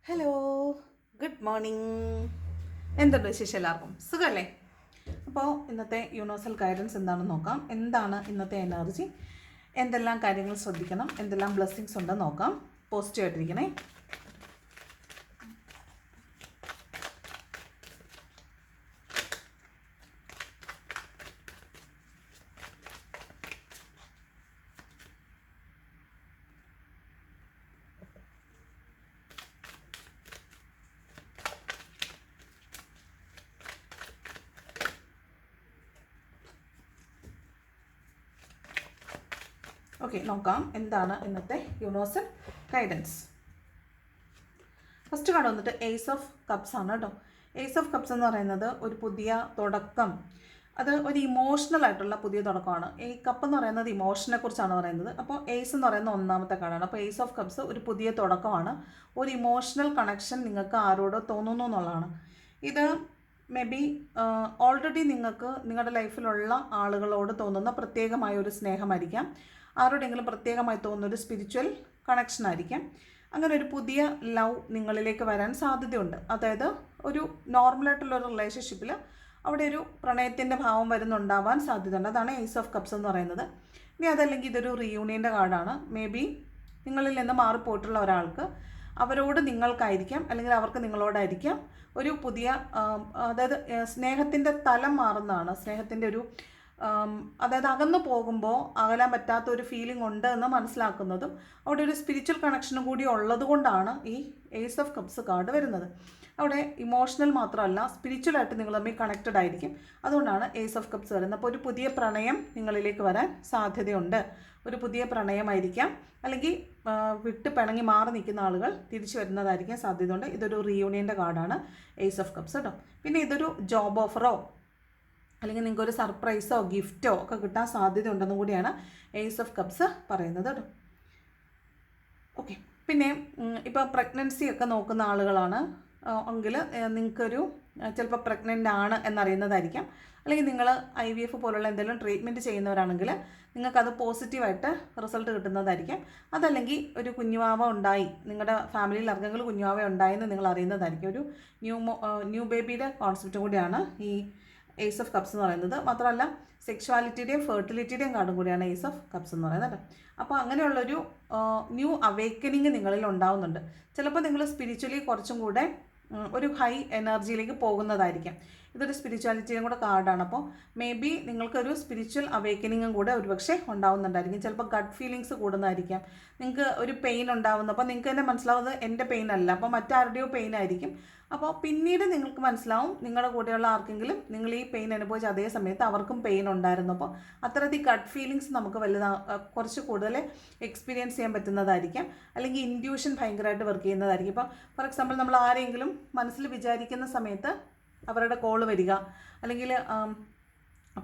Hello, good morning. എന്തുണ്ട് വിശേഷം? എല്ലാവർക്കും സുഖമല്ലേ? അപ്പോൾ ഇന്നത്തെ യൂണിവേഴ്സൽ ഗൈഡൻസ് എന്താണെന്ന് നോക്കാം. എന്താണ് ഇന്നത്തെ എനർജി, എന്തെല്ലാം കാര്യങ്ങൾ ശ്രദ്ധിക്കണം, എന്തെല്ലാം ബ്ലെസ്സിങ്സ് ഉണ്ടെന്ന് നോക്കാം. പോസിറ്റീവ് ആയിട്ടിരിക്കണേ. ഓക്കെ, നോക്കാം എന്താണ് ഇന്നത്തെ യൂണിവേഴ്സൽ ഗൈഡൻസ്. ഫസ്റ്റ് കാർഡ് വന്നിട്ട് ഏസ് ഓഫ് കപ്സ് ആണ് കേട്ടോ. ഏസ് ഓഫ് കപ്സ് എന്ന് പറയുന്നത് ഒരു പുതിയ തുടക്കം, അത് ഒരു ഇമോഷണൽ ആയിട്ടുള്ള പുതിയ തുടക്കമാണ്. ഈ കപ്പ് എന്ന് പറയുന്നത് ഇമോഷനെ കുറിച്ചാണ് പറയുന്നത്. അപ്പോൾ ഏസ് എന്ന് പറയുന്ന ഒന്നാമത്തെ കാർഡാണ്. അപ്പോൾ ഏസ് ഓഫ് കപ്സ് ഒരു പുതിയ തുടക്കമാണ്. ഒരു ഇമോഷണൽ കണക്ഷൻ നിങ്ങൾക്ക് ആരോടോ തോന്നുന്നു എന്നുള്ളതാണ്. ഇത് മേ ബി ഓൾറെഡി നിങ്ങൾക്ക് നിങ്ങളുടെ ലൈഫിലുള്ള ആളുകളോട് തോന്നുന്ന പ്രത്യേകമായ ഒരു സ്നേഹമായിരിക്കാം, ആരോടെങ്കിലും പ്രത്യേകമായി തോന്നുന്ന ഒരു സ്പിരിച്വൽ കണക്ഷൻ ആയിരിക്കാം. അങ്ങനെ ഒരു പുതിയ ലവ് നിങ്ങളിലേക്ക് വരാൻ സാധ്യതയുണ്ട്. അതായത് ഒരു നോർമലായിട്ടുള്ളൊരു റിലേഷൻഷിപ്പിൽ അവിടെ ഒരു പ്രണയത്തിൻ്റെ ഭാവം വരുന്നുണ്ടാവാൻ സാധ്യതയുണ്ട്. അതാണ് ഏസ് ഓഫ് കപ്സ് എന്ന് പറയുന്നത്. ഇനി അതല്ലെങ്കിൽ ഇതൊരു റീയൂണിയൻ്റെ കാർഡാണ്. മേ ബി നിങ്ങളിൽ നിന്ന് മാറിപ്പോയിട്ടുള്ള ഒരാൾക്ക് അവരോട് നിങ്ങൾക്കായിരിക്കാം, അല്ലെങ്കിൽ അവർക്ക് നിങ്ങളോടായിരിക്കാം ഒരു പുതിയ, അതായത് സ്നേഹത്തിൻ്റെ തലം മാറുന്നതാണ്. സ്നേഹത്തിൻ്റെ ഒരു, അതായത് അകന്നു പോകുമ്പോൾ അകലാൻ പറ്റാത്ത ഒരു ഫീലിംഗ് ഉണ്ട് എന്ന് മനസ്സിലാക്കുന്നതും അവിടെ ഒരു സ്പിരിച്വൽ കണക്ഷനും കൂടി ഉള്ളത് കൊണ്ടാണ് ഈ ഏസ് ഓഫ് കപ്സ് കാർഡ് വരുന്നത്. അവിടെ ഇമോഷണൽ മാത്രമല്ല, സ്പിരിച്വലായിട്ട് നിങ്ങൾ തമ്മിൽ കണക്റ്റഡ് ആയിരിക്കും. അതുകൊണ്ടാണ് ഏസ് ഓഫ് കപ്സ് വരുന്നത്. അപ്പോൾ ഒരു പുതിയ പ്രണയം നിങ്ങളിലേക്ക് വരാൻ സാധ്യതയുണ്ട്. ഒരു പുതിയ പ്രണയമായിരിക്കാം, അല്ലെങ്കിൽ വിട്ട് പിണങ്ങി മാറി നിൽക്കുന്ന ആളുകൾ തിരിച്ചു വരുന്നതായിരിക്കാൻ സാധ്യതയുണ്ട്. ഇതൊരു റീയൂണിയൻ്റെ കാർഡാണ് ഏസ് ഓഫ് കപ്സ് കേട്ടോ. പിന്നെ ഇതൊരു ജോബ് ഓഫറോ അല്ലെങ്കിൽ നിങ്ങൾക്കൊരു സർപ്രൈസോ ഗിഫ്റ്റോ ഒക്കെ കിട്ടാൻ സാധ്യത ഉണ്ടെന്നും കൂടിയാണ് ഏസ് ഓഫ് കപ്സ് പറയുന്നത് കേട്ടോ. ഓക്കെ, പിന്നെ ഇപ്പോൾ പ്രഗ്നൻസി ഒക്കെ നോക്കുന്ന ആളുകളാണ് എങ്കിൽ നിങ്ങൾക്കൊരു ചിലപ്പോൾ പ്രഗ്നൻ്റ് ആണ് എന്നറിയുന്നതായിരിക്കാം. അല്ലെങ്കിൽ നിങ്ങൾ IVF പോലുള്ള എന്തെങ്കിലും ട്രീറ്റ്മെൻറ്റ് ചെയ്യുന്നവരാണെങ്കിൽ നിങ്ങൾക്കത് പോസിറ്റീവായിട്ട് റിസൾട്ട് കിട്ടുന്നതായിരിക്കാം. അതല്ലെങ്കിൽ ഒരു കുഞ്ഞുവാവ ഉണ്ടായി, നിങ്ങളുടെ ഫാമിലിയിൽ ആർക്കെങ്കിലും കുഞ്ഞുവാവ ഉണ്ടായെന്ന് നിങ്ങൾ അറിയുന്നതായിരിക്കും. ഒരു ന്യൂ ബേബിയുടെ കോൺസെപ്റ്റും കൂടിയാണ് ഈ ഏസ് ഓഫ് കപ്സ് എന്ന് പറയുന്നത്. മാത്രമല്ല സെക്ഷുവാലിറ്റിയുടെയും ഫെർട്ടിലിറ്റിയുടെയും കാർഡും കൂടിയാണ് ഏസ് ഓഫ് കപ്സ് എന്ന് പറയുന്നത് കേട്ടോ. അപ്പോൾ അങ്ങനെയുള്ളൊരു ന്യൂ അവേക്കനിങ് നിങ്ങളിൽ ഉണ്ടാവുന്നുണ്ട്. ചിലപ്പോൾ നിങ്ങൾ സ്പിരിച്വലി കുറച്ചും കൂടെ ഒരു ഹൈ എനർജിയിലേക്ക് പോകുന്നതായിരിക്കാം. ഇതൊരു സ്പിരിച്വാലിറ്റിയും കൂടെ കാർഡാണ്. അപ്പോൾ മേ ബി നിങ്ങൾക്കൊരു സ്പിരിച്വൽ അവേക്കനിങ്ങും കൂടെ ഒരുപക്ഷെ ഉണ്ടാവുന്നുണ്ടായിരിക്കും. ചിലപ്പോൾ ഗട്ട് ഫീലിങ്സ് കൂടുന്നതായിരിക്കാം. നിങ്ങൾക്ക് ഒരു പെയിൻ ഉണ്ടാവുന്നു, അപ്പോൾ നിങ്ങൾക്ക് തന്നെ മനസ്സിലാവുന്നത് എൻ്റെ പെയിൻ അല്ല, അപ്പോൾ മറ്റാരുടെയോ പെയിൻ ആയിരിക്കും. അപ്പോൾ പിന്നീട് നിങ്ങൾക്ക് മനസ്സിലാവും നിങ്ങളുടെ കൂടെയുള്ള ആർക്കെങ്കിലും നിങ്ങൾ ഈ പെയിൻ അനുഭവിച്ച അതേ സമയത്ത് അവർക്കും പെയിൻ ഉണ്ടായിരുന്നു. അപ്പോൾ അത്തരത്തിൽ ഗട്ട് ഫീലിങ്സ് നമുക്ക് കുറച്ച് കൂടുതൽ എക്സ്പീരിയൻസ് ചെയ്യാൻ പറ്റുന്നതായിരിക്കാം. അല്ലെങ്കിൽ ഇൻഡ്യൂഷൻ ഭയങ്കരമായിട്ട് വർക്ക് ചെയ്യുന്നതായിരിക്കും. ഇപ്പോൾ ഫോർ എക്സാമ്പിൾ നമ്മൾ ആരെങ്കിലും മനസ്സിൽ വിചാരിക്കുന്ന സമയത്ത് അവരുടെ കോള് വരിക, അല്ലെങ്കിൽ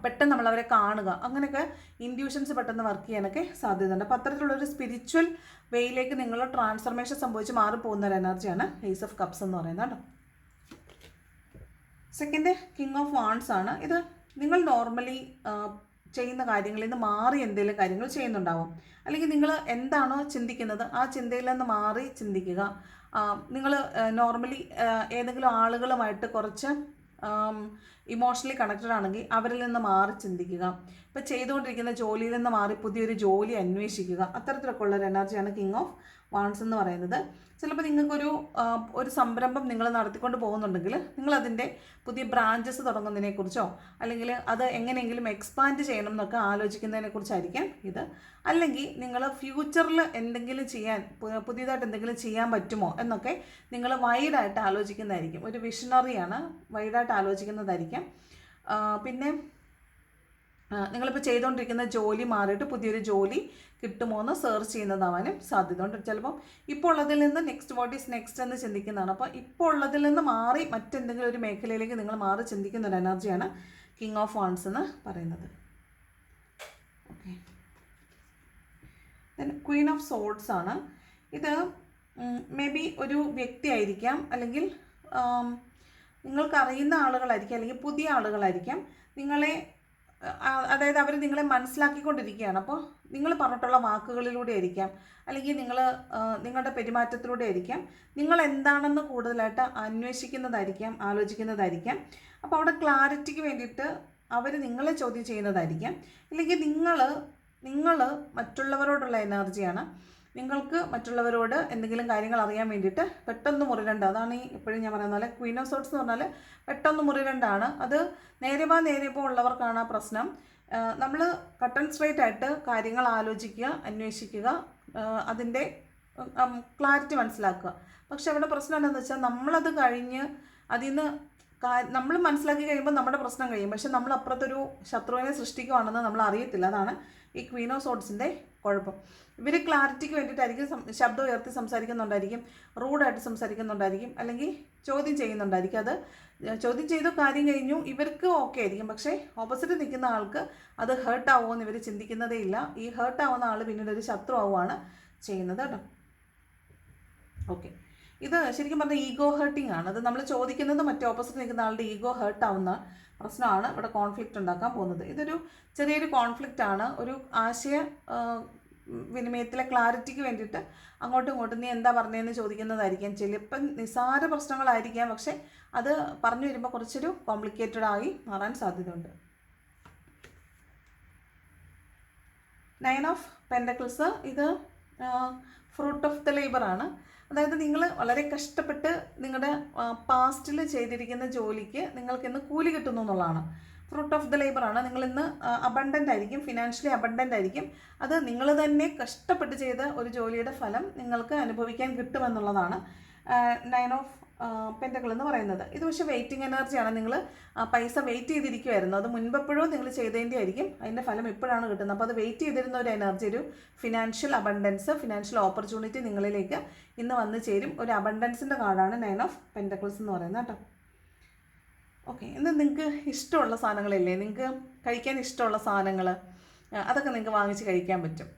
പെട്ടെന്ന് നമ്മളവരെ കാണുക, അങ്ങനെയൊക്കെ ഇൻഡ്യൂഷൻസ് പെട്ടെന്ന് വർക്ക് ചെയ്യാനൊക്കെ സാധ്യതയുണ്ട്. അപ്പോൾ അത്തരത്തിലുള്ളൊരു സ്പിരിച്വൽ വേയിലേക്ക് നിങ്ങൾ ട്രാൻസ്ഫർമേഷൻ സംഭവിച്ച് മാറിപ്പോകുന്ന ഒരു എനർജിയാണ് ഏസ് ഓഫ് കപ്സ് എന്ന് പറയുന്നത് കേട്ടോ. സെക്കൻഡ് കിങ് ഓഫ് വാൺസ് ആണ്. ഇത് നിങ്ങൾ നോർമലി ചെയ്യുന്ന കാര്യങ്ങളിൽ നിന്ന് മാറി എന്തെങ്കിലും കാര്യങ്ങൾ ചെയ്യുന്നുണ്ടാവും. അല്ലെങ്കിൽ നിങ്ങൾ എന്താണോ ചിന്തിക്കുന്നത് ആ ചിന്തയിൽ നിന്ന് മാറി ചിന്തിക്കുക. നിങ്ങൾ നോർമലി ഏതെങ്കിലും ആളുകളുമായിട്ട് കുറച്ച് ഇമോഷണലി കണക്റ്റഡ് ആണെങ്കിൽ അവരിൽ നിന്ന് മാറി ചിന്തിക്കുക. ഇപ്പോൾ ചെയ്തുകൊണ്ടിരിക്കുന്ന ജോലിയിൽ നിന്ന് മാറി പുതിയൊരു ജോലി അന്വേഷിക്കുക. അത്തരത്തിലൊക്കെ ഉള്ളൊരു എനർജിയാണ് കിങ് ഓഫ് വാൺസ് എന്ന് പറയുന്നത്. ചിലപ്പോൾ നിങ്ങൾക്കൊരു സംരംഭം നിങ്ങൾ നടത്തിക്കൊണ്ട് പോകുന്നുണ്ടെങ്കിൽ നിങ്ങളതിൻ്റെ പുതിയ ബ്രാഞ്ചസ് തുടങ്ങുന്നതിനെക്കുറിച്ചോ അല്ലെങ്കിൽ അത് എങ്ങനെയെങ്കിലും എക്സ്പാൻഡ് ചെയ്യണം എന്നൊക്കെ ആലോചിക്കുന്നതിനെക്കുറിച്ചായിരിക്കാം ഇത്. അല്ലെങ്കിൽ നിങ്ങൾ ഫ്യൂച്ചറിൽ എന്തെങ്കിലും പുതിയതായിട്ട് എന്തെങ്കിലും ചെയ്യാൻ പറ്റുമോ എന്നൊക്കെ നിങ്ങൾ വൈഡായിട്ട് ആലോചിക്കുന്നതായിരിക്കും. ഒരു വിഷണറിയാണ്, വൈഡായിട്ട് ആലോചിക്കുന്നതായിരിക്കാം. പിന്നെ നിങ്ങളിപ്പോൾ ചെയ്തുകൊണ്ടിരിക്കുന്ന ജോലി മാറിയിട്ട് പുതിയൊരു ജോലി കിട്ടുമോ എന്ന് സെർച്ച് ചെയ്യുന്നതാവാനും സാധ്യതയുണ്ട്. ചിലപ്പം ഇപ്പോൾ ഉള്ളതിൽ നിന്ന് നെക്സ്റ്റ് വാട്ട് ഈസ് നെക്സ്റ്റ് എന്ന് ചിന്തിക്കുന്നതാണ്. അപ്പോൾ ഇപ്പോൾ ഉള്ളതിൽ നിന്ന് മാറി മറ്റെന്തെങ്കിലും ഒരു മേഖലയിലേക്ക് നിങ്ങൾ മാറി ചിന്തിക്കുന്ന ഒരു എനർജിയാണ് കിങ് ഓഫ് വാൺസ് എന്ന് പറയുന്നത്. Okay, then Queen of swords ആണ്. ഇത് മേ ബി ഒരു വ്യക്തി ആയിരിക്കാം, അല്ലെങ്കിൽ നിങ്ങൾക്കറിയുന്ന ആളുകളായിരിക്കാം, അല്ലെങ്കിൽ പുതിയ ആളുകളായിരിക്കാം. അതായത് അവർ നിങ്ങളെ മനസ്സിലാക്കിക്കൊണ്ടിരിക്കുകയാണ്. അപ്പോൾ നിങ്ങൾ പറഞ്ഞിട്ടുള്ള വാക്കുകളിലൂടെ ആയിരിക്കാം, അല്ലെങ്കിൽ നിങ്ങളുടെ പെരുമാറ്റത്തിലൂടെ ആയിരിക്കാം, നിങ്ങൾ എന്താണെന്ന് കൂടുതലായിട്ട് അന്വേഷിക്കുന്നതായിരിക്കാം, ആലോചിക്കുന്നതായിരിക്കാം. അപ്പോൾ അവിടെ ക്ലാരിറ്റിക്ക് വേണ്ടിയിട്ട് അവർ നിങ്ങളെ ചോദ്യം ചെയ്യുന്നതായിരിക്കാം. ഇല്ലെങ്കിൽ നിങ്ങൾ മറ്റുള്ളവരോടുള്ള എനർജിയാണ്. നിങ്ങൾക്ക് മറ്റുള്ളവരോട് എന്തെങ്കിലും കാര്യങ്ങൾ അറിയാൻ വേണ്ടിയിട്ട് പെട്ടെന്ന് മുറിരണ്ട. അതാണ് ഈ എപ്പോഴും ഞാൻ പറയുന്ന പോലെ ക്വീൻ ഓഫ് സോർട്സ് എന്ന് പറഞ്ഞാൽ പെട്ടെന്ന് മുറിരണ്ടാണ്. അത് നേരെ ഉള്ളവർക്കാണ് ആ പ്രശ്നം. നമ്മൾ കട്ട് ആൻഡ് സ്ട്രൈറ്റ് ആയിട്ട് കാര്യങ്ങൾ ആലോചിക്കുക, അന്വേഷിക്കുക, അതിൻ്റെ ക്ലാരിറ്റി മനസ്സിലാക്കുക. പക്ഷെ അവിടെ പ്രശ്നം എന്താണെന്ന് വെച്ചാൽ നമ്മളത് കഴിഞ്ഞ് അതിൽ നിന്ന് നമ്മൾ മനസ്സിലാക്കി കഴിയുമ്പോൾ നമ്മുടെ പ്രശ്നം കഴിയും. പക്ഷെ നമ്മൾ അപ്പുറത്തൊരു ശത്രുവിനെ സൃഷ്ടിക്കുകയാണെന്ന് നമ്മൾ അറിയത്തില്ല. അതാണ് ഈ ക്വീൻ ഓഫ് സോർട്സിൻ്റെ കുഴപ്പം. ഇവർ ക്ലാരിറ്റിക്ക് വേണ്ടിയിട്ടായിരിക്കും ശബ്ദം ഉയർത്തി സംസാരിക്കുന്നുണ്ടായിരിക്കും, റൂഡായിട്ട് സംസാരിക്കുന്നുണ്ടായിരിക്കും, അല്ലെങ്കിൽ ചോദ്യം ചെയ്യുന്നുണ്ടായിരിക്കും. അത് ചോദ്യം ചെയ്തു കാര്യം കഴിഞ്ഞു, ഇവർക്ക് ഓക്കെ ആയിരിക്കും. പക്ഷേ ഓപ്പോസിറ്റ് നിൽക്കുന്ന ആൾക്ക് അത് ഹേർട്ട് ആവുമോ എന്ന് ഇവർ ചിന്തിക്കുന്നതേ ഇല്ല. ഈ ഹേർട്ട് ആവുന്ന ആൾ പിന്നീട് ഒരു ശത്രു ആവുകയാണ് ചെയ്യുന്നത് കേട്ടോ. ഓക്കെ, ഇത് ശരിക്കും പറഞ്ഞാൽ ഈഗോ ഹേർട്ടിംഗ് ആണ്. അത് നമ്മൾ ചോദിക്കുന്നത് മറ്റേ ഓപ്പോസിറ്റ് നിൽക്കുന്ന ആളുടെ ഈഗോ ഹേർട്ട് ആവുന്ന പ്രശ്നമാണ് ഇവിടെ കോൺഫ്ലിക്റ്റ് ഉണ്ടാക്കാൻ പോകുന്നത്. ഇതൊരു ചെറിയൊരു കോൺഫ്ലിക്റ്റ് ആണ്. ഒരു ആശയ വിനിമയത്തിലെ ക്ലാരിറ്റിക്ക് വേണ്ടിയിട്ട് അങ്ങോട്ടും ഇങ്ങോട്ടും നീ എന്താ പറഞ്ഞതെന്ന് ചോദിക്കുന്നതായിരിക്കാം. ചിലപ്പം നിസ്സാര പ്രശ്നങ്ങളായിരിക്കാം, പക്ഷെ അത് പറഞ്ഞു വരുമ്പോൾ കുറച്ചൊരു കോംപ്ലിക്കേറ്റഡ് ആയി മാറാൻ സാധ്യതയുണ്ട്. 9 ഓഫ് പെൻറ്റക്കിൾസ് ഇത് ഫ്രൂട്ട് ഓഫ് ദ ലേബർ ആണ്. അതായത് നിങ്ങൾ വളരെ കഷ്ടപ്പെട്ട് നിങ്ങളുടെ പാസ്റ്റിൽ ചെയ്തിരിക്കുന്ന ജോലിക്ക് നിങ്ങൾക്കിന്ന് കൂലി കിട്ടുന്നു എന്നുള്ളതാണ്. ഫ്രൂട്ട് ഓഫ് ദ ലേബർ ആണ്. നിങ്ങളിന്ന് അബണ്ടൻ്റ് ആയിരിക്കും, ഫിനാൻഷ്യലി അബണ്ടൻ്റ് ആയിരിക്കും. അത് നിങ്ങൾ തന്നെ കഷ്ടപ്പെട്ട് ചെയ്ത ഒരു ജോലിയുടെ ഫലം നിങ്ങൾക്ക് അനുഭവിക്കാൻ കിട്ടുമെന്നുള്ളതാണ് 9 ഓഫ് പെൻറ്റക്കിൾ എന്ന് പറയുന്നത്. ഇത് പക്ഷേ വെയിറ്റിംഗ് എനർജിയാണ്. നിങ്ങൾ പൈസ വെയിറ്റ് ചെയ്തിരിക്കുമായിരുന്നു. അത് മുൻപെപ്പോഴും നിങ്ങൾ ചെയ്തതിൻ്റെ ആയിരിക്കും, അതിൻ്റെ ഫലം ഇപ്പോഴാണ് കിട്ടുന്നത്. അപ്പോൾ അത് വെയിറ്റ് ചെയ്തിരുന്ന ഒരു എനർജി, ഒരു ഫിനാൻഷ്യൽ അബണ്ടൻസ്, ഫിനാൻഷ്യൽ ഓപ്പർച്യൂണിറ്റി നിങ്ങളിലേക്ക് ഇന്ന് വന്ന് ചേരും. ഒരു അബണ്ടൻസിൻ്റെ കാർഡാണ് 9 ഓഫ് പെൻറ്റക്കിൾസ് എന്ന് പറയുന്നത് കേട്ടോ. ഓക്കെ, ഇന്ന് നിങ്ങൾക്ക് ഇഷ്ടമുള്ള സാധനങ്ങളില്ലേ, നിങ്ങൾക്ക് കഴിക്കാൻ ഇഷ്ടമുള്ള സാധനങ്ങൾ, അതൊക്കെ നിങ്ങൾക്ക് വാങ്ങിച്ച് കഴിക്കാൻ പറ്റും.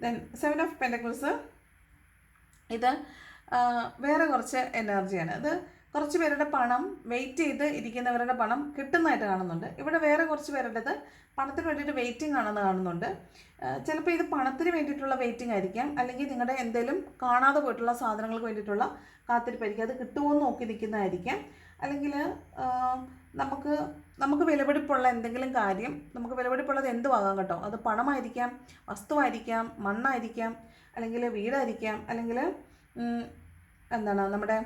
ദെൻ 7 ഓഫ് പെൻറ്റക്കിൾസ് ഇത് വേറെ കുറച്ച് എനർജിയാണ്. ഇത് കുറച്ച് പേരുടെ പണം വെയിറ്റ് ചെയ്ത് ഇരിക്കുന്നവരുടെ പണം കിട്ടുന്നതായിട്ട് കാണുന്നുണ്ട്. ഇവിടെ വേറെ കുറച്ച് പേരുടേത് പണത്തിന് വേണ്ടിയിട്ട് വെയിറ്റിംഗ് ആണെന്ന് കാണുന്നുണ്ട്. ചിലപ്പോൾ ഇത് പണത്തിന് വേണ്ടിയിട്ടുള്ള വെയിറ്റിംഗ് ആയിരിക്കാം, അല്ലെങ്കിൽ നിങ്ങളുടെ എന്തെങ്കിലും കാണാതെ പോയിട്ടുള്ള സാധനങ്ങൾക്ക് വേണ്ടിയിട്ടുള്ള കാത്തിരിപ്പായിരിക്കും. അത് കിട്ടുമോ എന്ന് നോക്കി നിൽക്കുന്നതായിരിക്കാം. അല്ലെങ്കിൽ നമുക്ക് വിലപിടിപ്പുള്ള എന്തെങ്കിലും കാര്യം, നമുക്ക് വിലപിടിപ്പുള്ളത് എന്തുവാകാം കേട്ടോ. അത് പണമായിരിക്കാം, വസ്തുവായിരിക്കാം, മണ്ണായിരിക്കാം, അല്ലെങ്കിൽ വീടായിരിക്കാം, അല്ലെങ്കിൽ നമ്മുടെ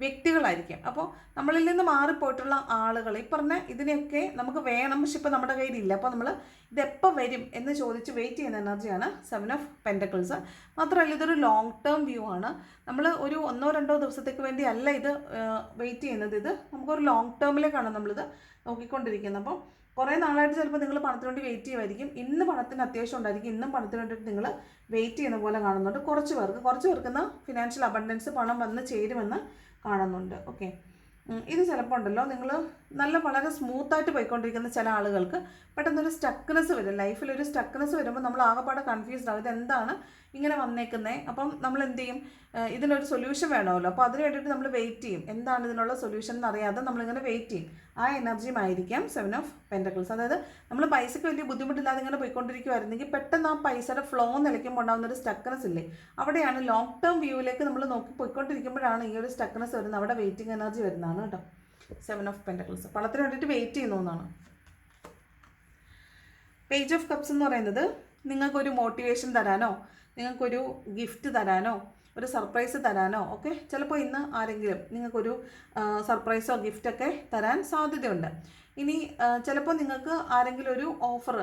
വ്യക്തികളായിരിക്കും. അപ്പോൾ നമ്മളിൽ നിന്ന് മാറിപ്പോയിട്ടുള്ള ആളുകൾ, ഈ പറഞ്ഞ ഇതിനെയൊക്കെ നമുക്ക് വേണം, പക്ഷെ ഇപ്പോൾ നമ്മുടെ കയ്യിലില്ല. അപ്പോൾ നമ്മൾ ഇതെപ്പോൾ വരും എന്ന് ചോദിച്ച് വെയിറ്റ് ചെയ്യുന്ന എനർജിയാണ് 7 ഓഫ് പെൻറ്റക്കിൾസ്. മാത്രമല്ല ഇതൊരു ലോങ് ടേം വ്യൂ ആണ്. നമ്മൾ ഒരു 1-2 ദിവസത്തേക്ക് വേണ്ടി അല്ല ഇത് വെയിറ്റ് ചെയ്യുന്നത്. ഇത് നമുക്കൊരു ലോങ് ടേമിലേക്കാണ് നമ്മളിത് നോക്കിക്കൊണ്ടിരിക്കുന്നത്. അപ്പോൾ കുറേ നാളായിട്ട് ചിലപ്പോൾ നിങ്ങൾ പണത്തിന് വേണ്ടി വെയിറ്റ് ചെയ്യുമായിരിക്കും. ഇന്ന് പണത്തിന് അത്യാവശ്യം ഉണ്ടായിരിക്കും, ഇന്നും പണത്തിന് വേണ്ടിയിട്ട് നിങ്ങൾ വെയിറ്റ് ചെയ്യുന്ന പോലെ കാണുന്നുണ്ട്. കുറച്ച് പേർക്ക് ഫിനാൻഷ്യൽ അബണ്ടൻസ്, പണം വന്ന് ചേരുമെന്ന് കാണുന്നുണ്ട്. ഓക്കെ, ഇത് ചിലപ്പോൾ ഉണ്ടല്ലോ, നിങ്ങൾ വളരെ സ്മൂത്തായിട്ട് പോയിക്കൊണ്ടിരിക്കുന്ന ചില ആളുകൾക്ക് പെട്ടെന്നൊരു സ്റ്റക്നെസ് വരും. ലൈഫിലൊരു സ്റ്റക്നെസ് വരുമ്പോൾ നമ്മൾ ആകെപ്പാടെ കൺഫ്യൂസ്ഡ് ആവും, ഇതെന്താണ് ഇങ്ങനെ വന്നേക്കുന്നത്. അപ്പം നമ്മൾ എന്ത് ചെയ്യും, ഇതിനൊരു സൊല്യൂഷൻ വേണമല്ലോ. അപ്പോൾ അതിന് വേണ്ടിയിട്ട് നമ്മൾ വെയിറ്റ് ചെയ്യും. എന്താണ് ഇതിനുള്ള സൊല്യൂഷൻ എന്നറിയാതെ നമ്മളിങ്ങനെ വെയിറ്റ് ചെയ്യും. ആ എനർജിയും ആയിരിക്കാം 7 ഓഫ് പെൻറ്റക്കിൾസ്. അതായത് നമ്മൾ പൈസയ്ക്ക് വലിയ ബുദ്ധിമുട്ടില്ലാതെ ഇങ്ങനെ പോയിക്കൊണ്ടിരിക്കുമായിരുന്നെങ്കിൽ പെട്ടെന്ന് ആ പൈസയുടെ ഫ്ലോ നിലയ്ക്കുമ്പോൾ ഉണ്ടാകുന്നൊരു സ്റ്റക്നെസ് ഇല്ലേ, അവിടെയാണ് ലോങ് ടേം വ്യൂവിലേക്ക് നമ്മൾ നോക്കി പോയിക്കൊണ്ടിരിക്കുമ്പോഴാണ് ഈ ഒരു സ്റ്റക്നെസ് വരുന്നത്. അവിടെ വെയിറ്റിംഗ് എനർജി വരുന്നതാണ് കേട്ടോ 7 ഓഫ് പെൻറ്റക്കിൾസ്. പണത്തിന് വേണ്ടിയിട്ട് വെയിറ്റ് ചെയ്യുന്നു എന്നാണ്. പേജ് ഓഫ് കപ്സ് എന്ന് പറയുന്നത് നിങ്ങൾക്കൊരു മോട്ടിവേഷൻ തരാനോ, നിങ്ങൾക്കൊരു ഗിഫ്റ്റ് തരാനോ, ഒരു സർപ്രൈസ് തരാനോ ഒക്കെ ചിലപ്പോൾ ഇന്ന് ആരെങ്കിലും നിങ്ങൾക്കൊരു സർപ്രൈസോ ഗിഫ്റ്റൊക്കെ തരാൻ സാധ്യതയുണ്ട്. ഇനി ചിലപ്പോൾ നിങ്ങൾക്ക് ആരെങ്കിലും ഒരു ഓഫർ,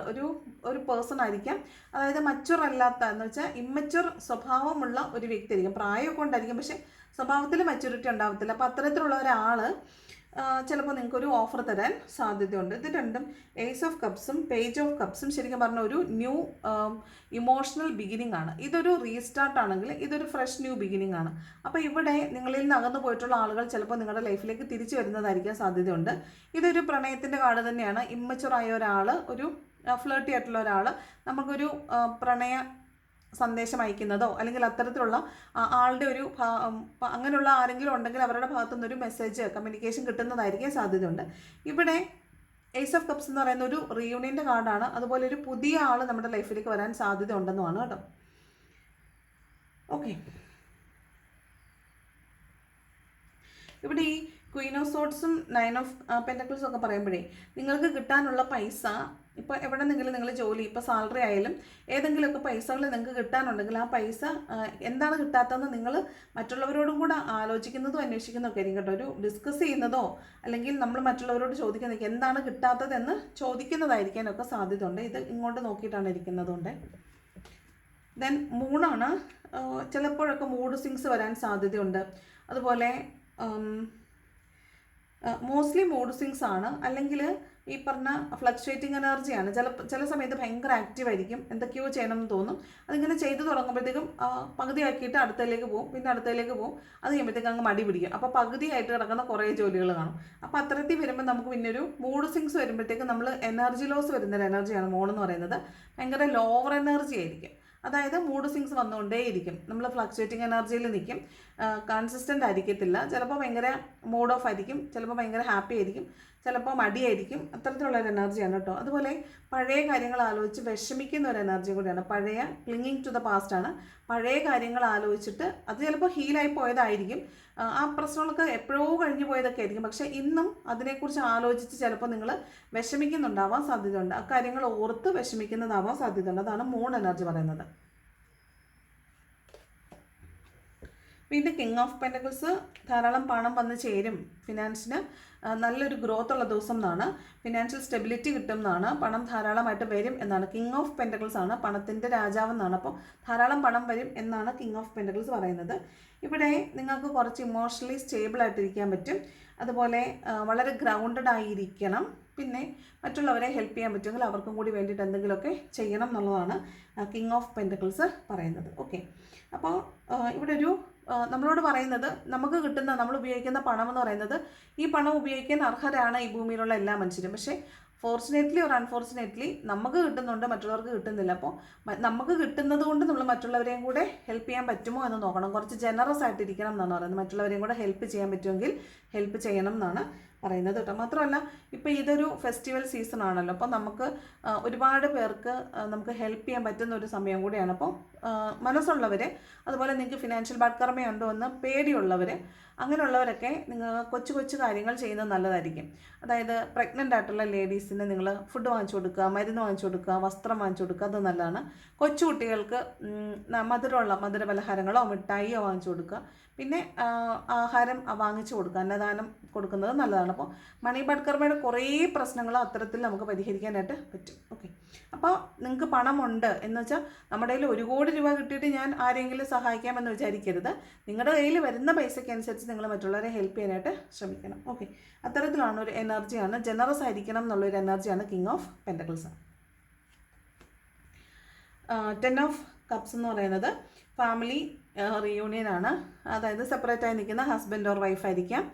ഒരു പേഴ്സൺ ആയിരിക്കാം, അതായത് മച്ചുവർ അല്ലാത്ത എന്ന് വെച്ചാൽ ഇമ്മച്ചുവർ സ്വഭാവമുള്ള ഒരു വ്യക്തി ആയിരിക്കും. പ്രായമൊക്കെ ഉണ്ടായിരിക്കും, പക്ഷേ സ്വഭാവത്തിൽ മെച്യൂരിറ്റി ഉണ്ടാവത്തില്ല. അപ്പോൾ അത്തരത്തിലുള്ള ഒരാൾ ചിലപ്പോൾ നിങ്ങൾക്കൊരു ഓഫർ തരാൻ സാധ്യതയുണ്ട്. ഇത് രണ്ടും ഏസ് ഓഫ് കപ്സും പേജ് ഓഫ് കപ്സും ശരിക്കും പറഞ്ഞാൽ ഒരു ന്യൂ ഇമോഷണൽ ബിഗിനിങ് ആണ്. ഇതൊരു റീസ്റ്റാർട്ട് ആണെങ്കിൽ ഇതൊരു ഫ്രഷ് ന്യൂ ബിഗിനിങ് ആണ്. അപ്പോൾ ഇവിടെ നിങ്ങളിൽ നിന്ന് അകന്നു പോയിട്ടുള്ള ആളുകൾ ചിലപ്പോൾ നിങ്ങളുടെ ലൈഫിലേക്ക് തിരിച്ചു വരുന്നതായിരിക്കാൻ സാധ്യതയുണ്ട്. ഇതൊരു പ്രണയത്തിൻ്റെ കാർഡ് തന്നെയാണ്. ഇമ്മച്ചുറായ ഒരാൾ, ഒരു ഫ്ലേർട്ടി ആയിട്ടുള്ള ഒരാൾ നമുക്കൊരു സന്ദേശം അയക്കുന്നതോ അല്ലെങ്കിൽ അത്തരത്തിലുള്ള ആളുടെ ഒരു അങ്ങനെയുള്ള ആരെങ്കിലും ഉണ്ടെങ്കിൽ അവരുടെ ഭാഗത്തുനിന്നൊരു മെസ്സേജ് കമ്മ്യൂണിക്കേഷൻ കിട്ടുന്നതായിരിക്കും സാധ്യതയുണ്ട്. ഇവിടെ ഏസ് ഓഫ് കപ്സ് എന്ന് പറയുന്ന ഒരു റീയൂണിയൻ്റെ കാർഡാണ്. അതുപോലെ ഒരു പുതിയ ആൾ നമ്മുടെ ലൈഫിലേക്ക് വരാൻ സാധ്യത ഉണ്ടെന്നുമാണ് കേട്ടോ. ഓക്കെ, ഇവിടെ ഈ ക്വീൻ ഓഫ് സോർട്സും 9 ഓഫ് പെൻറ്റക്കിൾസും ഒക്കെ പറയുമ്പോഴേ നിങ്ങൾക്ക് കിട്ടാനുള്ള പൈസ ഇപ്പോൾ എവിടെ നിന്നെങ്കിലും നിങ്ങൾ ജോലി, ഇപ്പോൾ സാലറി ആയാലും ഏതെങ്കിലുമൊക്കെ പൈസകൾ നിങ്ങൾക്ക് കിട്ടാനുണ്ടെങ്കിൽ ആ പൈസ എന്താണ് കിട്ടാത്തതെന്ന് നിങ്ങൾ മറ്റുള്ളവരോടും കൂടെ ആലോചിക്കുന്നതും അന്വേഷിക്കുന്നതൊക്കെ ആയിരിക്കും കേട്ടോ. ഒരു ഡിസ്കസ് ചെയ്യുന്നതോ അല്ലെങ്കിൽ നമ്മൾ മറ്റുള്ളവരോട് ചോദിക്കുന്നത് എന്താണ് കിട്ടാത്തതെന്ന് ചോദിക്കുന്നതായിരിക്കാനൊക്കെ സാധ്യതയുണ്ട്. ഇത് ഇങ്ങോട്ട് നോക്കിയിട്ടാണ് ഇരിക്കുന്നതുകൊണ്ട്. ദെൻ മൂണാണ്, ചിലപ്പോഴൊക്കെ മൂഡ് സ്വിങ്സ് വരാൻ സാധ്യതയുണ്ട്. അതുപോലെ മോസ്റ്റ്ലി മൂഡ് സ്വിങ്സ് ആണ്, അല്ലെങ്കിൽ ഈ പറഞ്ഞ ഫ്ലക്ച്വേറ്റിംഗ് എനർജിയാണ്. ചില സമയത്ത് ഭയങ്കര ആക്റ്റീവായിരിക്കും, എന്തൊക്കെയോ ചെയ്യണമെന്ന് തോന്നും. അതിങ്ങനെ ചെയ്തു തുടങ്ങുമ്പോഴത്തേക്കും പകുതിയാക്കിയിട്ട് അടുത്തതിലേക്ക് പോകും, പിന്നെ അടുത്തതിലേക്ക് പോകും. അത് കഴിയുമ്പോഴത്തേക്കും അങ്ങ് മടി പിടിക്കും. അപ്പോൾ പകുതിയായിട്ട് കിടക്കുന്ന കുറേ ജോലികൾ കാണും. അപ്പോൾ അത്തരത്തിൽ വരുമ്പോൾ നമുക്ക് പിന്നെ ഒരു മൂഡ് സ്വിങ്സ് വരുമ്പോഴത്തേക്കും നമ്മൾ എനർജി ലോസ് വരുന്നൊരു എനർജിയാണ് മോണെന്ന് പറയുന്നത്. ഭയങ്കര ലോവർ എനർജി ആയിരിക്കും. അതായത് മൂഡ് സ്വിങ്സ് വന്നുകൊണ്ടേയിരിക്കും. നമ്മൾ ഫ്ലക്ച്വേറ്റിംഗ് എനർജിയിൽ നിൽക്കും, കൺസിസ്റ്റൻ്റ് ആയിരിക്കത്തില്ല. ചിലപ്പോൾ ഭയങ്കര മൂഡ് ഓഫ് ആയിരിക്കും, ചിലപ്പോൾ ഭയങ്കര ഹാപ്പി ആയിരിക്കും, ചിലപ്പോൾ മടിയായിരിക്കും. അത്തരത്തിലുള്ള ഒരു എനർജിയാണ് കേട്ടോ. അതുപോലെ പഴയ കാര്യങ്ങൾ ആലോചിച്ച് വിഷമിക്കുന്ന ഒരു എനർജി കൂടിയാണ്. പഴയ ക്ലിങ്ങിങ് ടു ദ പാസ്റ്റ് ആണ്. പഴയ കാര്യങ്ങൾ ആലോചിച്ചിട്ട് അത് ചിലപ്പോൾ ഹീലായി പോയതായിരിക്കും, ആ പ്രശ്നങ്ങളൊക്കെ എപ്പോഴോ കഴിഞ്ഞു പോയതൊക്കെ ആയിരിക്കും. പക്ഷേ ഇന്നും അതിനെക്കുറിച്ച് ആലോചിച്ച് ചിലപ്പോൾ നിങ്ങൾ വിഷമിക്കുന്നുണ്ടാവാൻ സാധ്യതയുണ്ട്. ആ കാര്യങ്ങൾ ഓർത്ത് വിഷമിക്കുന്നതാവാൻ സാധ്യതയുണ്ട്. അതാണ് മൂൺ എനർജി പറയുന്നത്. വീണ്ടും കിങ് ഓഫ് പെൻറ്റക്കിൾസ്, ധാരാളം പണം വന്ന് ചേരും, ഫിനാൻസിന് നല്ലൊരു ഗ്രോത്ത് ഉള്ള ദിവസം എന്നാണ്, ഫിനാൻഷ്യൽ സ്റ്റെബിലിറ്റി കിട്ടും എന്നാണ്, പണം ധാരാളമായിട്ട് വരും എന്നാണ്. കിങ് ഓഫ് പെൻറ്റക്കിൾസ് ആണ്, പണത്തിൻ്റെ രാജാവെന്നാണ്. അപ്പോൾ ധാരാളം പണം വരും എന്നാണ് കിങ് ഓഫ് പെൻറ്റക്കിൾസ് പറയുന്നത്. ഇവിടെ നിങ്ങൾക്ക് കുറച്ച് ഇമോഷണലി സ്റ്റേബിൾ ആയിട്ടിരിക്കാൻ പറ്റും. അതുപോലെ വളരെ ഗ്രൗണ്ടഡ് ആയിരിക്കണം. പിന്നെ മറ്റുള്ളവരെ ഹെൽപ്പ് ചെയ്യാൻ പറ്റുമെങ്കിൽ അവർക്കും കൂടി വേണ്ടിയിട്ട് എന്തെങ്കിലുമൊക്കെ ചെയ്യണം എന്നുള്ളതാണ് കിങ് ഓഫ് പെൻറ്റക്കിൾസ് പറയുന്നത്. ഓക്കെ, അപ്പോൾ ഇവിടെ ഒരു നമ്മളോട് പറയുന്നത് നമുക്ക് കിട്ടുന്ന നമ്മൾ ഉപയോഗിക്കുന്ന പണം എന്ന് പറയുന്നത് ഈ പണം ഉപയോഗിക്കാൻ അർഹരാണ് ഈ ഭൂമിയിലുള്ള എല്ലാ മനുഷ്യരും. പക്ഷേ ഫോർച്ചുനേറ്റ്ലി ഓർ അൺഫോർച്ചുനേറ്റ്ലി നമുക്ക് കിട്ടുന്നുണ്ട്, മറ്റുള്ളവർക്ക് കിട്ടുന്നില്ല. അപ്പോൾ നമുക്ക് കിട്ടുന്നത് കൊണ്ട് നമ്മൾ മറ്റുള്ളവരെയും കൂടെ ഹെൽപ്പ് ചെയ്യാൻ പറ്റുമോ എന്ന് നോക്കണം. കുറച്ച് ജനറസ് ആയിട്ടിരിക്കണം എന്നാണ് പറയുന്നത്. മറ്റുള്ളവരെയും കൂടെ ഹെൽപ്പ് ചെയ്യാൻ പറ്റുമെങ്കിൽ ഹെൽപ്പ് ചെയ്യണം എന്നാണ് പറയുന്നത് കേട്ടോ. മാത്രമല്ല ഇപ്പോൾ ഇതൊരു ഫെസ്റ്റിവൽ സീസൺ ആണല്ലോ, അപ്പോൾ നമുക്ക് ഒരുപാട് പേർക്ക് നമുക്ക് ഹെൽപ്പ് ചെയ്യാൻ പറ്റുന്ന ഒരു സമയം കൂടിയാണ്. അപ്പോൾ മനസ്സുള്ളവർ, അതുപോലെ നിങ്ങൾക്ക് ഫിനാൻഷ്യൽ ബാഡ്കർമ്മയുണ്ടോ എന്ന് പേടിയുള്ളവർ, അങ്ങനെയുള്ളവരൊക്കെ നിങ്ങൾ കൊച്ചു കൊച്ചു കാര്യങ്ങൾ ചെയ്യുന്നത് നല്ലതായിരിക്കും. അതായത് പ്രഗ്നൻ്റ് ആയിട്ടുള്ള ലേഡീസിന് നിങ്ങൾ ഫുഡ് വാങ്ങിച്ചു കൊടുക്കുക, മരുന്ന് വാങ്ങിച്ചു കൊടുക്കുക, വസ്ത്രം വാങ്ങിച്ചു കൊടുക്കുക, അത് നല്ലതാണ്. കൊച്ചു കുട്ടികൾക്ക് മധുര പലഹാരങ്ങളോ മിഠായിയോ വാങ്ങിച്ചു കൊടുക്കുക. പിന്നെ ആഹാരം വാങ്ങിച്ചു കൊടുക്കുക, അന്നദാനം കൊടുക്കുന്നത് നല്ലതാണ്. അപ്പോൾ മണി ബാഡ്കർമ്മയുടെ കുറേ പ്രശ്നങ്ങൾ അത്തരത്തിൽ നമുക്ക് പരിഹരിക്കാനായിട്ട് പറ്റും. ഓക്കെ, അപ്പോൾ നിങ്ങൾക്ക് പണമുണ്ട് എന്ന് വെച്ചാൽ നമ്മുടെ കയ്യിൽ 1 കോടി രൂപ കിട്ടിയിട്ട് ഞാൻ ആരെങ്കിലും സഹായിക്കാമെന്ന് വിചാരിക്കരുത്. നിങ്ങളുടെ കയ്യിൽ വരുന്ന പൈസയ്ക്ക് അനുസരിച്ച് നിങ്ങൾ മറ്റുള്ളവരെ ഹെൽപ്പ് ചെയ്യാനായിട്ട് ശ്രമിക്കണം. ഓക്കെ, അത്തരത്തിലാണ് ഒരു എനർജിയാണ്, ജനറസ് ആയിരിക്കണം എന്നുള്ളൊരു എനർജിയാണ് king of pentacles. 10 of cups എന്ന് പറയുന്നത് ഫാമിലി റീയൂണിയൻ ആണ്. അതായത് സെപ്പറേറ്റായി നിൽക്കുന്ന ഹസ്ബൻഡ് ഓർ വൈഫ് ആയിരിക്കാം,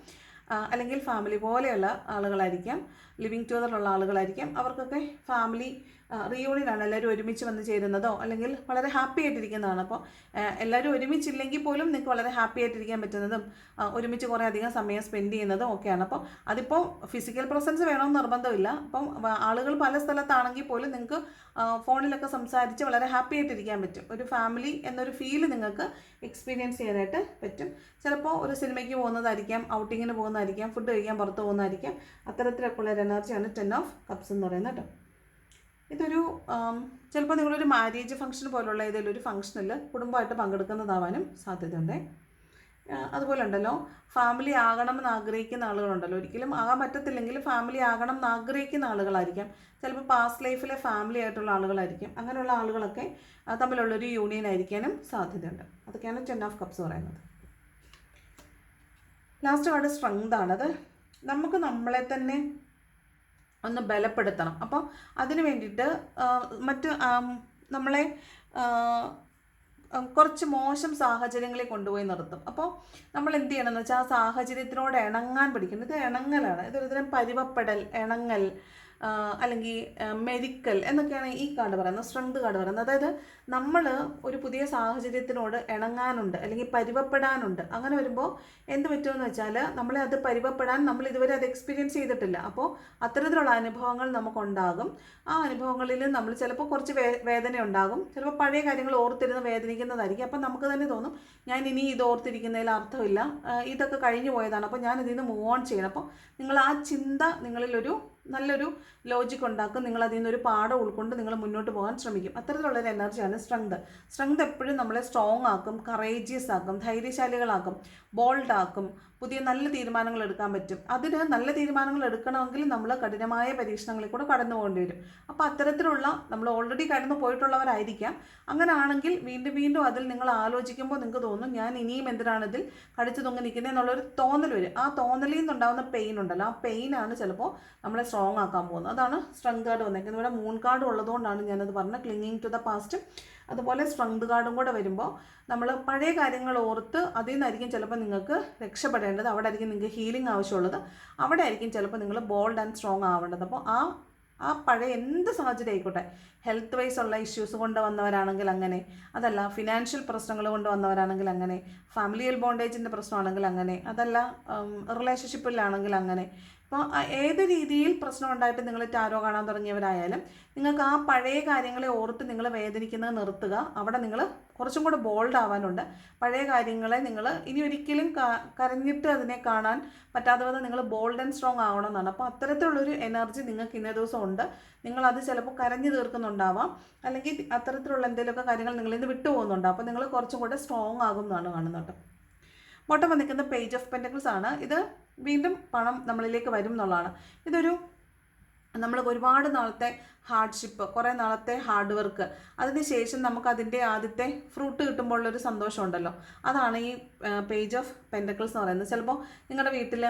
അല്ലെങ്കിൽ ഫാമിലി പോലെയുള്ള ആളുകളായിരിക്കാം, ലിവിങ് ടുഗദറുള്ള ആളുകളായിരിക്കാം. അവർക്കൊക്കെ ഫാമിലി റീയൂണിയനാണ്, എല്ലാവരും ഒരുമിച്ച് വന്ന് ചേരുന്നതോ അല്ലെങ്കിൽ വളരെ ഹാപ്പി ആയിട്ടിരിക്കുന്നതാണ്. അപ്പോൾ എല്ലാവരും ഒരുമിച്ചില്ലെങ്കിൽ പോലും നിങ്ങൾക്ക് വളരെ ഹാപ്പി ആയിട്ടിരിക്കാൻ പറ്റുന്നതും ഒരുമിച്ച് കുറേ അധികം സമയം സ്പെൻഡ് ചെയ്യുന്നതും ഒക്കെയാണ്. അപ്പോൾ അതിപ്പോൾ ഫിസിക്കൽ പ്രസൻസ് വേണമെന്ന് നിർബന്ധമില്ല. അപ്പം ആളുകൾ പല സ്ഥലത്താണെങ്കിൽ പോലും നിങ്ങൾക്ക് ഫോണിലൊക്കെ സംസാരിച്ച് വളരെ ഹാപ്പി ആയിട്ടിരിക്കാൻ പറ്റും. ഒരു ഫാമിലി എന്നൊരു ഫീല് നിങ്ങൾക്ക് എക്സ്പീരിയൻസ് ചെയ്യാനായിട്ട് പറ്റും. ചിലപ്പോൾ ഒരു സിനിമയ്ക്ക് പോകുന്നതായിരിക്കാം, ഔട്ടിങ്ങിന് പോകുന്നതായിരിക്കാം, ഫുഡ് കഴിക്കാൻ പുറത്ത് പോകുന്നതായിരിക്കാം. അത്തരത്തിലൊക്കെ ഉള്ള ഒരു എനർജിയാണ് 10 ഓഫ് കപ്സ് എന്ന് പറയുന്നത് കേട്ടോ. ഇതൊരു ചിലപ്പോൾ നിങ്ങളൊരു മാരേജ് ഫംഗ്ഷൻ പോലുള്ള ഏതെങ്കിലും ഒരു ഫംഗ്ഷനിൽ കുടുംബമായിട്ട് പങ്കെടുക്കുന്നതാവാനും സാധ്യതയുണ്ട്. അതുപോലെ ഉണ്ടല്ലോ, ഫാമിലി ആകണമെന്ന് ആഗ്രഹിക്കുന്ന ആളുകളുണ്ടല്ലോ, ഒരിക്കലും ആകാൻ പറ്റത്തില്ലെങ്കിലും ഫാമിലി ആകണം എന്ന് ആഗ്രഹിക്കുന്ന ആളുകളായിരിക്കാം. ചിലപ്പോൾ പാസ്റ്റ് ലൈഫിലെ ഫാമിലി ആയിട്ടുള്ള ആളുകളായിരിക്കും. അങ്ങനെയുള്ള ആളുകളൊക്കെ തമ്മിലുള്ളൊരു യൂണിയൻ ആയിരിക്കാനും സാധ്യതയുണ്ട്. അതൊക്കെയാണ് 10 ഓഫ് കപ്സ് പറയുന്നത്. ലാസ്റ്റ് കാർഡ് സ്ട്രെങ്ത് ആണത്. നമുക്ക് നമ്മളെ തന്നെ ഒന്ന് ബലപ്പെടുത്തണം. അപ്പോൾ അതിന് വേണ്ടിയിട്ട് നമ്മളെ കുറച്ച് മോശം സാഹചര്യങ്ങളിൽ കൊണ്ടുപോയി നിർത്തും. അപ്പോൾ നമ്മൾ എന്ത് ചെയ്യണമെന്ന് വെച്ചാൽ ആ സാഹചര്യത്തിനോട് ഇണങ്ങാൻ പഠിക്കണം. ഇത് ഇണങ്ങലാണ്, ഇതൊരു തരം പരിവപ്പെടൽ, ഇണങ്ങൽ, അല്ലെങ്കിൽ മെഡിക്കൽ എന്നൊക്കെയാണ് ഈ കാർഡ് പറയുന്നത്, സ്ട്രെങ്ത് കാർഡ് പറയുന്നത്. അതായത് നമ്മൾ ഒരു പുതിയ സാഹചര്യത്തിനോട് ഇണങ്ങാനുണ്ട് അല്ലെങ്കിൽ പരിവപ്പെടാനുണ്ട്. അങ്ങനെ വരുമ്പോൾ എന്ത് പറ്റുമെന്ന് വെച്ചാൽ നമ്മളെ അത് പരിവപ്പെടാൻ നമ്മൾ ഇതുവരെ അത് എക്സ്പീരിയൻസ് ചെയ്തിട്ടില്ല. അപ്പോൾ അത്തരത്തിലുള്ള അനുഭവങ്ങൾ നമുക്കുണ്ടാകും. ആ അനുഭവങ്ങളിൽ നമ്മൾ ചിലപ്പോൾ കുറച്ച് വേദന ഉണ്ടാകും, ചിലപ്പോൾ പഴയ കാര്യങ്ങൾ ഓർത്തിരുന്ന് വേദനിക്കുന്നതായിരിക്കും. അപ്പം നമുക്ക് തന്നെ തോന്നും ഞാൻ ഇനി ഇത് ഓർത്തിരിക്കുന്നതിൽ അർത്ഥമില്ല, ഇതൊക്കെ കഴിഞ്ഞു പോയതാണ്, അപ്പോൾ ഞാൻ ഇതിൽ നിന്ന് മൂവ് ഓൺ ചെയ്യണം. അപ്പോൾ നിങ്ങൾ ആ ചിന്ത നിങ്ങളിലൊരു നല്ലൊരു ലോജിക് ഉണ്ടാക്കും, നിങ്ങൾ അതിൽ നിന്നൊരു പാഠം ഉൾക്കൊണ്ട് നിങ്ങൾ മുന്നോട്ട് പോകാൻ ശ്രമിക്കും. അത്തരത്തിലുള്ളൊരു എനർജിയാണ് സ്ട്രെങ്ത്. സ്ട്രെങ്ത് എപ്പോഴും നമ്മളെ സ്ട്രോങ് ആക്കും, കറേജിയസ് ആക്കും, ധൈര്യശാലികളാക്കും, ബോൾഡ് ആക്കും, പുതിയ നല്ല തീരുമാനങ്ങൾ എടുക്കാൻ പറ്റും. അതിന് നല്ല തീരുമാനങ്ങൾ എടുക്കണമെങ്കിൽ നമ്മൾ കഠിനമായ പരീക്ഷണങ്ങളിൽ കൂടെ കടന്നു പോകേണ്ടി വരും. അപ്പോൾ അത്തരത്തിലുള്ള നമ്മൾ ഓൾറെഡി കടന്നു പോയിട്ടുള്ളവരായിരിക്കാം. അങ്ങനെയാണെങ്കിൽ വീണ്ടും വീണ്ടും അതിൽ നിങ്ങൾ ആലോചിക്കുമ്പോൾ നിങ്ങൾക്ക് തോന്നും ഞാൻ ഇനിയും എന്തിനാണിതിൽ കടിച്ചു തൂങ്ങി നിൽക്കുന്നത് എന്നുള്ളൊരു തോന്നൽ വരും. ആ തോന്നലിൽ നിന്നുണ്ടാകുന്ന പെയിൻ ഉണ്ടല്ലോ, ആ പെയിനാണ് ചിലപ്പോൾ നമ്മളെ സ്ട്രോങ് ആക്കാൻ പോകുന്നത്. അതാണ് സ്ട്രെങ്ത് കാർഡ് വന്നേക്കുന്നത്. ഇവിടെ മൂൺ കാർഡ് ഉള്ളതുകൊണ്ടാണ് ഞാനത് പറഞ്ഞത്, ക്ലിങ്ങിങ് ടു ദ പാസ്റ്റ്. അതുപോലെ സ്ട്രെങ്ത് കാർഡും കൂടെ വരുമ്പോൾ നമ്മൾ പഴയ കാര്യങ്ങൾ ഓർത്ത് അതിൽ നിന്നായിരിക്കും ചിലപ്പോൾ നിങ്ങൾക്ക് രക്ഷപ്പെടേണ്ടത്, അവിടെ ആയിരിക്കും നിങ്ങൾക്ക് ഹീലിംഗ് ആവശ്യമുള്ളത്, അവിടെ ആയിരിക്കും ചിലപ്പോൾ നിങ്ങൾ ബോൾഡ് ആൻഡ് സ്ട്രോങ് ആവേണ്ടത്. അപ്പോൾ ആ പഴയ എന്ത് സാഹചര്യം ആയിക്കോട്ടെ, ഹെൽത്ത് വൈസ് ഉള്ള ഇഷ്യൂസ് കൊണ്ട് വന്നവരാണെങ്കിൽ അങ്ങനെ, അതല്ല ഫിനാൻഷ്യൽ പ്രശ്നങ്ങൾ കൊണ്ട് വന്നവരാണെങ്കിൽ അങ്ങനെ, ഫാമിലിയൽ ബോണ്ടേജിൻ്റെ പ്രശ്നമാണെങ്കിൽ അങ്ങനെ, അതല്ല റിലേഷൻഷിപ്പിലാണെങ്കിൽ അങ്ങനെ. അപ്പോൾ ഏത് രീതിയിൽ പ്രശ്നം ഉണ്ടായിട്ട് നിങ്ങൾ ടാരോ കാണാൻ തുടങ്ങിയവരായാലും നിങ്ങൾക്ക് ആ പഴയ കാര്യങ്ങളെ ഓർത്ത് നിങ്ങൾ വേദനിക്കുന്നത് നിർത്തുക. അവിടെ നിങ്ങൾ കുറച്ചും കൂടെ ബോൾഡ് ആവാനുണ്ട്. പഴയ കാര്യങ്ങളെ നിങ്ങൾ ഇനി ഒരിക്കലും കരഞ്ഞിട്ട് അതിനെ കാണാൻ പറ്റാതെ വന്ന് നിങ്ങൾ ബോൾഡ് ആൻഡ് സ്ട്രോങ് ആവണമെന്നാണ്. അപ്പോൾ അത്തരത്തിലുള്ളൊരു എനർജി നിങ്ങൾക്ക് ഇന്നേ ദിവസം ഉണ്ട്. നിങ്ങളത് ചിലപ്പോൾ കരഞ്ഞു തീർക്കുന്നുണ്ടാവാം, അല്ലെങ്കിൽ അത്തരത്തിലുള്ള എന്തെങ്കിലുമൊക്കെ കാര്യങ്ങൾ നിങ്ങളിൽ നിന്ന് വിട്ടുപോകുന്നുണ്ടാവും. അപ്പോൾ നിങ്ങൾ കുറച്ചും കൂടെ സ്ട്രോങ് ആകും എന്നാണ് കാണുന്നത്. ബോട്ടം വന്നിരിക്കുന്ന പേജ് ഓഫ് പെൻറ്റക്കിൾസ് ആണ്. ഇത് വീണ്ടും പണം നമ്മളിലേക്ക് വരും എന്നുള്ളതാണ്. ഇതൊരു നമ്മൾ ഒരുപാട് നാളത്തെ ഹാർഡ്ഷിപ്പ്, കുറേ നാളത്തെ ഹാർഡ് വർക്ക്, അതിനുശേഷം നമുക്കതിൻ്റെ ആദ്യത്തെ ഫ്രൂട്ട് കിട്ടുമ്പോഴുള്ളൊരു സന്തോഷമുണ്ടല്ലോ, അതാണ് ഈ പേജ് ഓഫ് പെൻറ്റക്കിൾസ് എന്ന് പറയുന്നത്. ചിലപ്പോൾ നിങ്ങളുടെ വീട്ടിൽ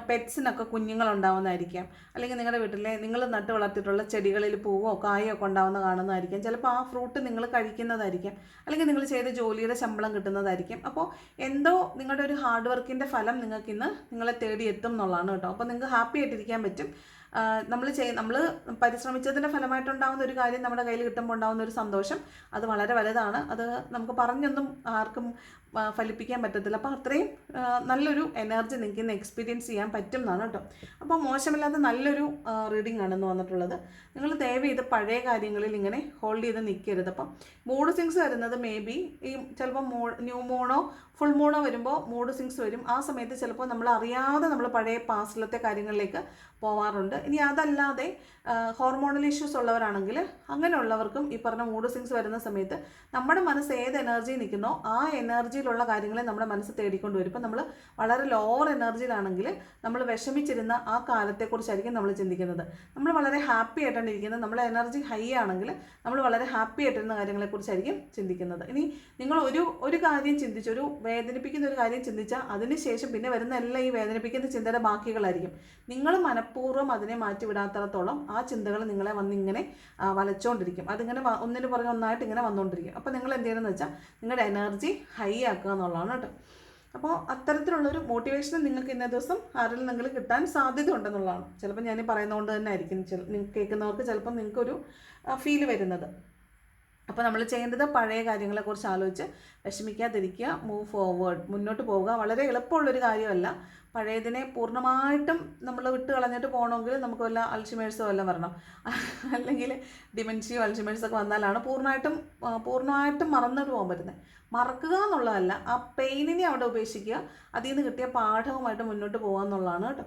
പെറ്റ്സിനൊക്കെ കുഞ്ഞുങ്ങളുണ്ടാവുന്നതായിരിക്കാം, അല്ലെങ്കിൽ നിങ്ങളുടെ വീട്ടിലെ നിങ്ങൾ നട്ട് വളർത്തിയിട്ടുള്ള ചെടികളിൽ പൂവോ കായോ ഒക്കെ ഉണ്ടാവുന്ന കാണുന്നതായിരിക്കും. ചിലപ്പോൾ ആ ഫ്രൂട്ട് നിങ്ങൾ കഴിക്കുന്നതായിരിക്കും, അല്ലെങ്കിൽ നിങ്ങൾ ചെയ്ത ജോലിയുടെ ശമ്പളം കിട്ടുന്നതായിരിക്കും. അപ്പോൾ എന്തോ നിങ്ങളുടെ ഒരു ഹാർഡ് വർക്കിൻ്റെ ഫലം നിങ്ങൾക്കിന്ന് നിങ്ങളെ തേടി എത്തും എന്നുള്ളതാണ് കേട്ടോ. അപ്പോൾ നിങ്ങൾക്ക് ഹാപ്പി ആയിട്ടിരിക്കാൻ പറ്റും. നമ്മൾ പരിശ്രമിച്ചതിൻ്റെ ഫലമായിട്ടുണ്ടാകുന്ന ഒരു കാര്യം നമ്മുടെ കയ്യിൽ കിട്ടുമ്പോൾ ഉണ്ടാകുന്ന ഒരു സന്തോഷം അത് വളരെ വലുതാണ്. അത് നമുക്ക് പറഞ്ഞൊന്നും ആർക്കും ഫലിപ്പിക്കാൻ പറ്റത്തില്ല. അപ്പോൾ അത്രയും നല്ലൊരു എനർജി നിങ്ങൾക്ക് ഇന്ന് എക്സ്പീരിയൻസ് ചെയ്യാൻ പറ്റും എന്നാണ് കേട്ടോ. അപ്പോൾ മോശമില്ലാത്ത നല്ലൊരു റീഡിംഗ് ആണെന്ന് വന്നിട്ടുള്ളത്. നിങ്ങൾ ദയവ് ചെയ്ത് പഴയ കാര്യങ്ങളിൽ ഇങ്ങനെ ഹോൾഡ് ചെയ്ത് നിൽക്കരുത്. അപ്പം മൂഡ് സ്വിങ്സ് വരുന്നത് മേ ബി ഈ ചിലപ്പോൾ ന്യൂ മൂണോ ഫുൾ മൂണോ വരുമ്പോൾ മൂഡ് സ്വിങ്സ് വരും. ആ സമയത്ത് ചിലപ്പോൾ നമ്മൾ അറിയാതെ നമ്മൾ പഴയ പാസ്റ്റിലത്തെ കാര്യങ്ങളിലേക്ക് പോവാറുണ്ട്. ഇനി അതല്ലാതെ ഹോർമോണൽ ഇഷ്യൂസ് ഉള്ളവരാണെങ്കിൽ അങ്ങനെയുള്ളവർക്കും ഈ പറഞ്ഞ മൂഡ് സ്വിങ്സ് വരുന്ന സമയത്ത് നമ്മുടെ മനസ്സ് ഏത് എനർജി നിൽക്കുന്നോ ആ എനർജിയിലുള്ള കാര്യങ്ങളെ നമ്മുടെ മനസ്സ് തേടിക്കൊണ്ട് വരും. ഇപ്പം നമ്മൾ വളരെ ലോവർ എനർജിയിലാണെങ്കിൽ നമ്മൾ വിഷമിച്ചിരുന്ന ആ കാലത്തെക്കുറിച്ചായിരിക്കും നമ്മൾ ചിന്തിക്കുന്നത്. നമ്മൾ വളരെ ഹാപ്പി ആയിട്ടാണ് ഇരിക്കുന്നത്. നമ്മുടെ എനർജി ഹൈ ആണെങ്കിൽ നമ്മൾ വളരെ ഹാപ്പി ആയിട്ടിരുന്ന കാര്യങ്ങളെക്കുറിച്ചായിരിക്കും ചിന്തിക്കുന്നത്. ഇനി നിങ്ങൾ ഒരു കാര്യം ചിന്തിച്ച്, ഒരു വേദനിപ്പിക്കുന്ന ഒരു കാര്യം ചിന്തിച്ചാൽ അതിനുശേഷം പിന്നെ വരുന്ന എല്ലാം ഈ വേദനിപ്പിക്കുന്ന ചിന്തയുടെ ബാക്കികളായിരിക്കും. നിങ്ങൾ മനഃപൂർവ്വം അതിനെ മാറ്റിവിടാത്തടത്തോളം ആ ചിന്തകൾ നിങ്ങളെ വന്നിങ്ങനെ വലച്ചുകൊണ്ടിരിക്കും. അതിങ്ങനെ ഒന്നിന് പുറകെ ഒന്നായിട്ട് ഇങ്ങനെ വന്നുകൊണ്ടിരിക്കും. അപ്പോൾ നിങ്ങൾ എന്ത് ചെയ്യണമെന്ന് വെച്ചാൽ നിങ്ങളുടെ എനർജി ഹൈ ആക്കുക എന്നുള്ളതാണ് കേട്ടോ. അപ്പോൾ അത്തരത്തിലുള്ളൊരു മോട്ടിവേഷൻ നിങ്ങൾക്ക് ഇന്നേ ദിവസം ആരിൽ നിങ്ങൾ കിട്ടാൻ സാധ്യത ഉണ്ടെന്നുള്ളതാണ്. ചിലപ്പോൾ ഞാൻ പറയുന്നതുകൊണ്ട് തന്നെ ആയിരിക്കും കേൾക്കുന്നവർക്ക് ചിലപ്പോൾ നിങ്ങൾക്കൊരു ഫീല് വരുന്നത്. അപ്പോൾ നമ്മൾ ചെയ്യേണ്ടത് പഴയ കാര്യങ്ങളെക്കുറിച്ച് ആലോചിച്ച് വിഷമിക്കാതിരിക്കുക, മൂവ് ഫോർവേഡ്, മുന്നോട്ട് പോവുക. വളരെ എളുപ്പമുള്ളൊരു കാര്യമല്ല. പഴയതിനെ പൂർണ്ണമായിട്ടും നമ്മൾ വിട്ട് കളഞ്ഞിട്ട് പോകണമെങ്കിൽ നമുക്ക് വല്ല അൾഷിമേഴ്സോ വല്ലതും വരണം, അല്ലെങ്കിൽ ഡിമെൻഷ്യയോ അൾഷിമേഴ്സൊക്കെ വന്നാലാണ് പൂർണ്ണമായിട്ടും മറന്നിട്ട് പോകാൻ പറ്റുന്നത്. മറക്കുക എന്നുള്ളതല്ല, ആ പെയിനിനെ അവിടെ ഉപേക്ഷിക്കുക, അതിൽ നിന്ന് കിട്ടിയ പാഠവുമായിട്ട് മുന്നോട്ട് പോകുക എന്നുള്ളതാണ് കേട്ടോ.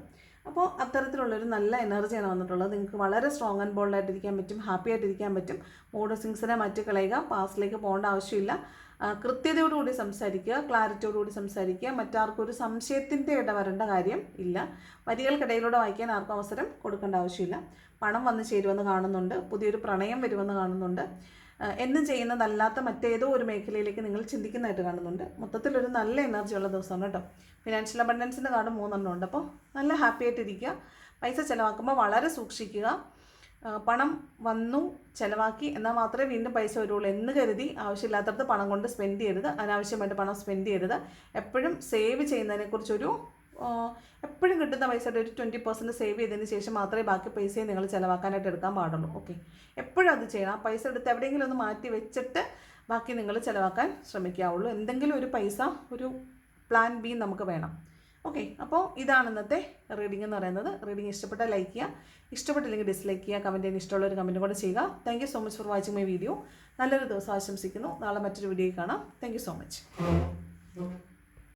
അപ്പോൾ അത്തരത്തിലുള്ളൊരു നല്ല എനർജിയാണ് വന്നിട്ടുള്ളത്. നിങ്ങൾക്ക് വളരെ സ്ട്രോങ് ആൻഡ് ബോൾഡ് ആയിട്ടിരിക്കാൻ പറ്റും, ഹാപ്പി ആയിട്ടിരിക്കാൻ പറ്റും. മൂഡ് സ്വിങ്സിനെ മാറ്റി കളയുക, പാസ്റ്റിലേക്ക് പോകേണ്ട ആവശ്യമില്ല. കൃത്യതയോടുകൂടി സംസാരിക്കുക, ക്ലാരിറ്റിയോടുകൂടി സംസാരിക്കുക. മറ്റാർക്കും ഒരു സംശയത്തിൻ്റെ ഇടവരേണ്ട കാര്യം ഇല്ല. വരികൾക്കിടയിലൂടെ വായിക്കാൻ ആർക്കും അവസരം കൊടുക്കേണ്ട ആവശ്യമില്ല. പണം വന്നു ചേരുമെന്ന് കാണുന്നുണ്ട്, പുതിയൊരു പ്രണയം വരുമെന്ന് കാണുന്നുണ്ട്. എന്നും ചെയ്യുന്നതല്ലാത്ത മറ്റേതോ ഒരു മേഖലയിലേക്ക് നിങ്ങൾ ചിന്തിക്കുന്നതായിട്ട് കാണുന്നുണ്ട്. മൊത്തത്തിലൊരു നല്ല എനർജി ഉള്ള ദിവസമാണ് കേട്ടോ. ഫിനാൻഷ്യൽ അബണ്ടൻസിൻ്റെ കാർഡ് 3 ഉണ്ട്. അപ്പോൾ നല്ല ഹാപ്പി ആയിട്ടിരിക്കുക. പൈസ ചിലവാക്കുമ്പോൾ വളരെ സൂക്ഷിക്കുക. പണം വന്നു ചിലവാക്കി എന്നാൽ മാത്രമേ വീണ്ടും പൈസ വരുള്ളൂ എന്ന് കരുതി ആവശ്യമില്ലാത്തടത്ത് പണം കൊണ്ട് സ്പെൻഡ് ചെയ്യരുത്. അനാവശ്യമായിട്ട് പണം സ്പെൻഡ് ചെയ്യരുത്. എപ്പോഴും സേവ് ചെയ്യുന്നതിനെക്കുറിച്ചൊരു എപ്പോഴും കിട്ടുന്ന പൈസയുടെ ഒരു 20% സേവ് ചെയ്തതിന് ശേഷം മാത്രമേ ബാക്കി പൈസയെ നിങ്ങൾ ചിലവാക്കാനായിട്ട് എടുക്കാൻ പാടുള്ളൂ. ഓക്കെ, എപ്പോഴും അത് ചെയ്യണം. ആ പൈസ എടുത്ത് എവിടെയെങ്കിലും ഒന്ന് മാറ്റി വെച്ചിട്ട് ബാക്കി നിങ്ങൾ ചിലവാക്കാൻ ശ്രമിക്കാവുള്ളൂ. എന്തെങ്കിലും ഒരു പൈസ, ഒരു പ്ലാൻ ബി നമുക്ക് വേണം. ഓക്കെ, അപ്പോൾ ഇതാണ് ഇന്നത്തെ റീഡിംഗ് എന്ന് പറയുന്നത്. റീഡിംഗ് ഇഷ്ടപ്പെട്ടാൽ ലൈക്ക് ചെയ്യുക, ഇഷ്ടപ്പെട്ടില്ലെങ്കിൽ ഡിസ്ലൈക്ക് ചെയ്യുക, കമൻറ്റ് ചെയ്യാൻ ഇഷ്ടമുള്ള ഒരു കമൻറ്റ് കൂടെ ചെയ്യുക. Thank you so much for watching my video. നല്ലൊരു ദിവസം ആശംസിക്കുന്നു. നാളെ മറ്റൊരു വീഡിയോയിൽ കാണാം. Thank you so much.